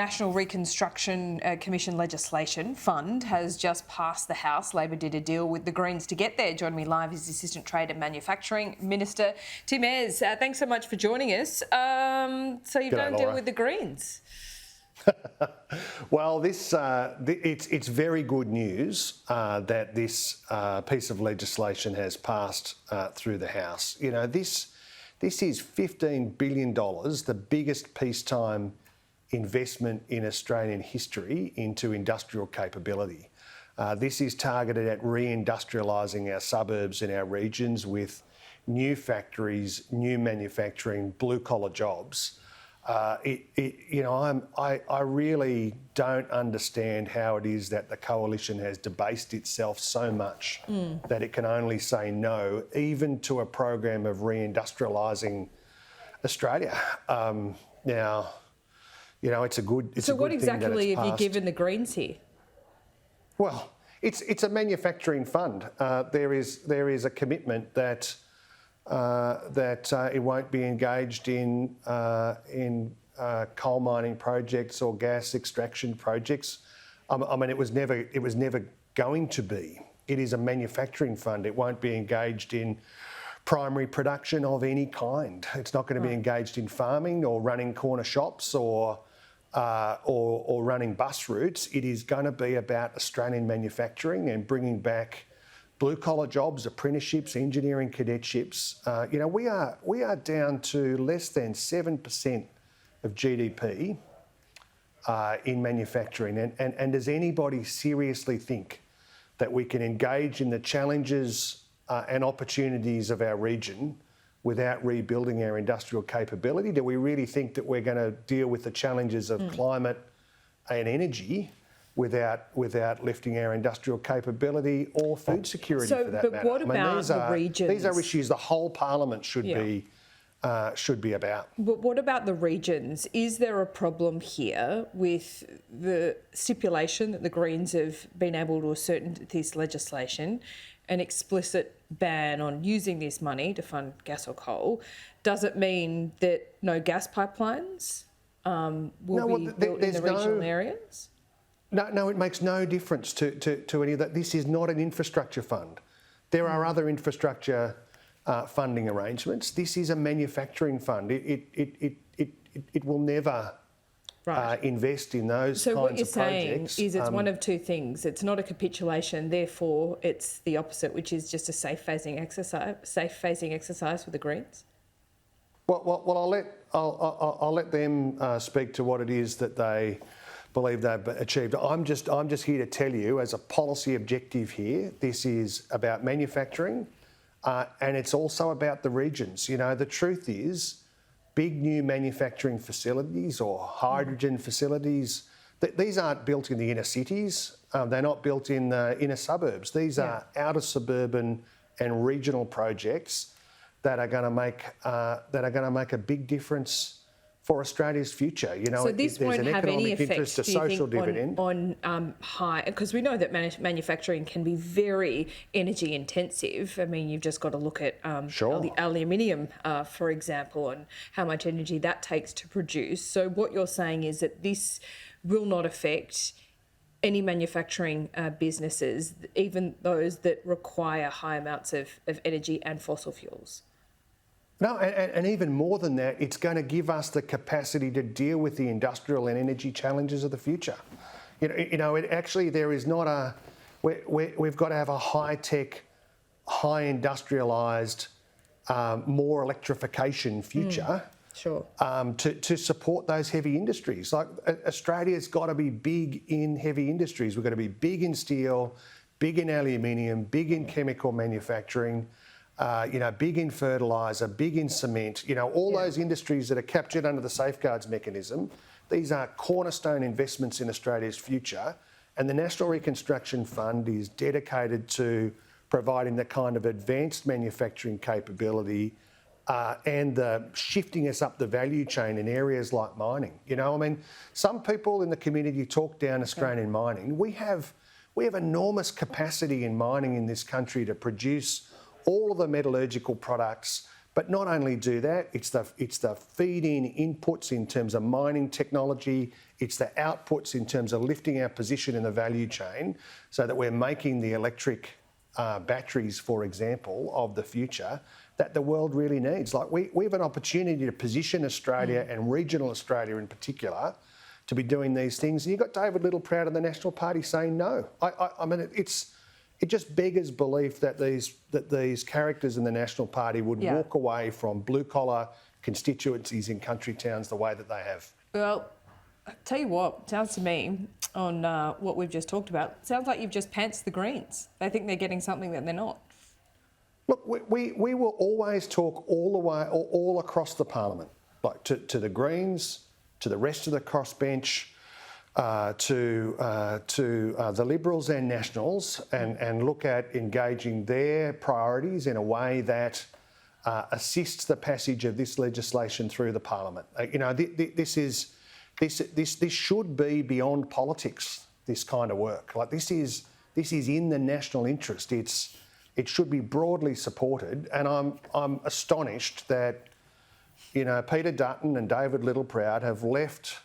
National Reconstruction Commission legislation fund has just passed the House. Labor did a deal with the Greens to get there. Joining me live is the Assistant Trade and Manufacturing Minister, Tim Ayres. Thanks so much for joining us. So you've done a deal with the Greens. Well, it's very good news that this piece of legislation has passed through the House. You know, this is $15 billion, the biggest peacetime investment in Australian history into industrial capability. This is targeted at reindustrialising our suburbs and our regions with new factories, new manufacturing, blue-collar jobs. I really don't understand how it is that the coalition has debased itself so much that it can only say no, even to a program of reindustrialising Australia. Now, you know, it's a good thing. So what exactly have you given the Greens here? Well, it's a manufacturing fund. There is a commitment that it won't be engaged in coal mining projects or gas extraction projects. I mean, it was never going to be. It is a manufacturing fund. It won't be engaged in primary production of any kind. It's not going to be engaged in farming or running corner shops or running bus routes. It is going to be about Australian manufacturing and bringing back blue-collar jobs, apprenticeships, engineering cadetships. We are down to less than 7% of GDP in manufacturing. And does anybody seriously think that we can engage in the challenges and opportunities of our region without rebuilding our industrial capability? Do we really think that we're going to deal with the challenges of climate and energy without lifting our industrial capability or food security for that matter? What about the regions? These are issues the whole parliament should be about. But what about the regions? Is there a problem here with the stipulation that the Greens have been able to assert in this legislation, an explicit ban on using this money to fund gas or coal? Does it mean that no gas pipelines will be built in the regional areas? No, it makes no difference to any of that. This is not an infrastructure fund. There are other infrastructure funding arrangements. This is a manufacturing fund. It will never invest in those kinds of projects. So what you're saying is it's one of two things. It's not a capitulation, therefore it's the opposite, which is just a safe phasing exercise for the Greens. Well, I'll let them speak to what it is that they believe they've achieved. I'm just here to tell you, as a policy objective here, this is about manufacturing, and it's also about the regions. You know, the truth is, big new manufacturing facilities or hydrogen facilities, these aren't built in the inner cities. They're not built in the inner suburbs. These are outer suburban and regional projects that are going to make a big difference for Australia's future. You know, so this won't have any effect, a social dividend on high, because we know that manufacturing can be very energy intensive. I mean, you've just got to look at the aluminium, for example, and how much energy that takes to produce. So what you're saying is that this will not affect any manufacturing businesses, even those that require high amounts of energy and fossil fuels. No, and even more than that, it's going to give us the capacity to deal with the industrial and energy challenges of the future. There is not a... We've got to have a high-tech, high industrialised, more electrification future to support those heavy industries. Like, Australia's got to be big in heavy industries. We've got to be big in steel, big in aluminium, big in chemical manufacturing, big in fertiliser, big in cement, all those industries that are captured under the safeguards mechanism. These are cornerstone investments in Australia's future, and the National Reconstruction Fund is dedicated to providing the kind of advanced manufacturing capability and shifting us up the value chain in areas like mining. Some people in the community talk down Australian mining. We have enormous capacity in mining in this country to produce all of the metallurgical products, but not only do that, it's the feed-in inputs in terms of mining technology, It's the outputs in terms of lifting our position in the value chain so that we're making the electric batteries, for example, of the future that the world really needs. Like we have an opportunity to position Australia and regional Australia in particular to be doing these things. And you've got David Littleproud and the National Party saying no. I mean, it just beggars belief that these characters in the National Party would walk away from blue-collar constituencies in country towns the way that they have. Well, I'll tell you what, sounds to me on what we've just talked about, sounds like you've just pantsed the Greens. They think they're getting something that they're not. Look, we will always talk all the way, all across the parliament, like to the Greens, to the rest of the crossbench, to the Liberals and Nationals, and look at engaging their priorities in a way that assists the passage of this legislation through the parliament. This should be beyond politics. This kind of work, like this is in the national interest. It should be broadly supported, and I'm astonished that Peter Dutton and David Littleproud have left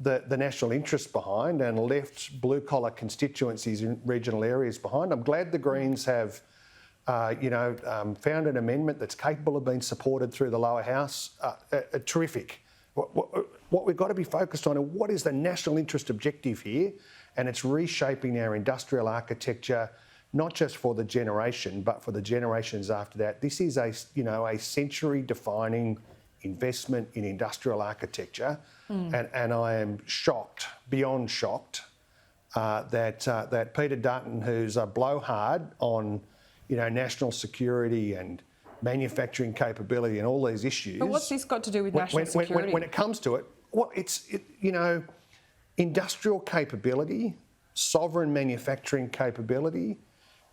the national interest behind and left blue-collar constituencies in regional areas behind. I'm glad the Greens have, found an amendment that's capable of being supported through the lower house. Terrific. What we've got to be focused on is what is the national interest objective here, and it's reshaping our industrial architecture, not just for the generation, but for the generations after that. This is a century-defining investment in industrial architecture, and I am shocked, beyond shocked, that Peter Dutton, who's a blowhard on national security and manufacturing capability and all these issues. But what's this got to do with national security? When it comes to it, industrial capability, sovereign manufacturing capability,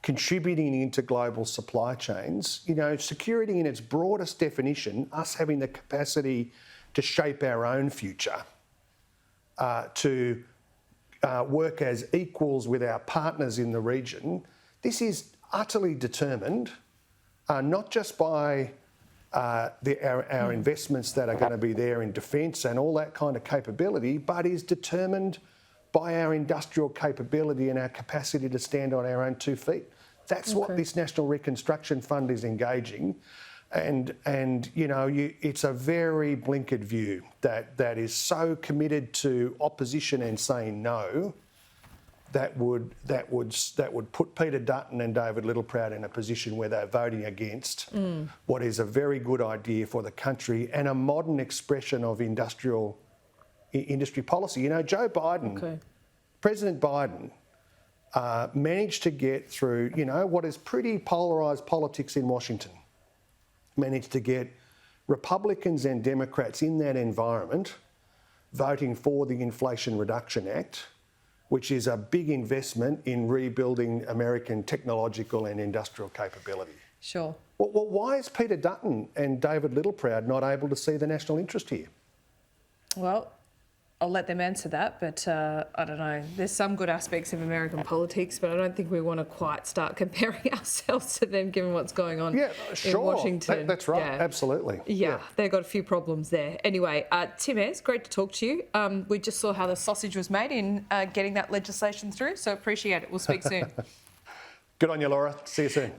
contributing into global supply chains, security in its broadest definition, us having the capacity to shape our own future, to work as equals with our partners in the region. This is utterly determined, not just by our investments that are going to be there in defence and all that kind of capability, but is determined by our industrial capability and our capacity to stand on our own 2 feet. That's what this National Reconstruction Fund is engaging, and it's a very blinkered view that is so committed to opposition and saying no, that would put Peter Dutton and David Littleproud in a position where they're voting against what is a very good idea for the country and a modern expression of industry policy. Joe Biden, President Biden, managed to get through, what is pretty polarised politics in Washington, managed to get Republicans and Democrats in that environment voting for the Inflation Reduction Act, which is a big investment in rebuilding American technological and industrial capability. Sure. Well, why is Peter Dutton and David Littleproud not able to see the national interest here? Well, I'll let them answer that, but I don't know. There's some good aspects of American politics, but I don't think we want to quite start comparing ourselves to them given what's going on in Washington. That's right, absolutely. Yeah, they've got a few problems there. Anyway, Tim Ayres, great to talk to you. We just saw how the sausage was made in getting that legislation through, so appreciate it. We'll speak soon. Good on you, Laura. See you soon.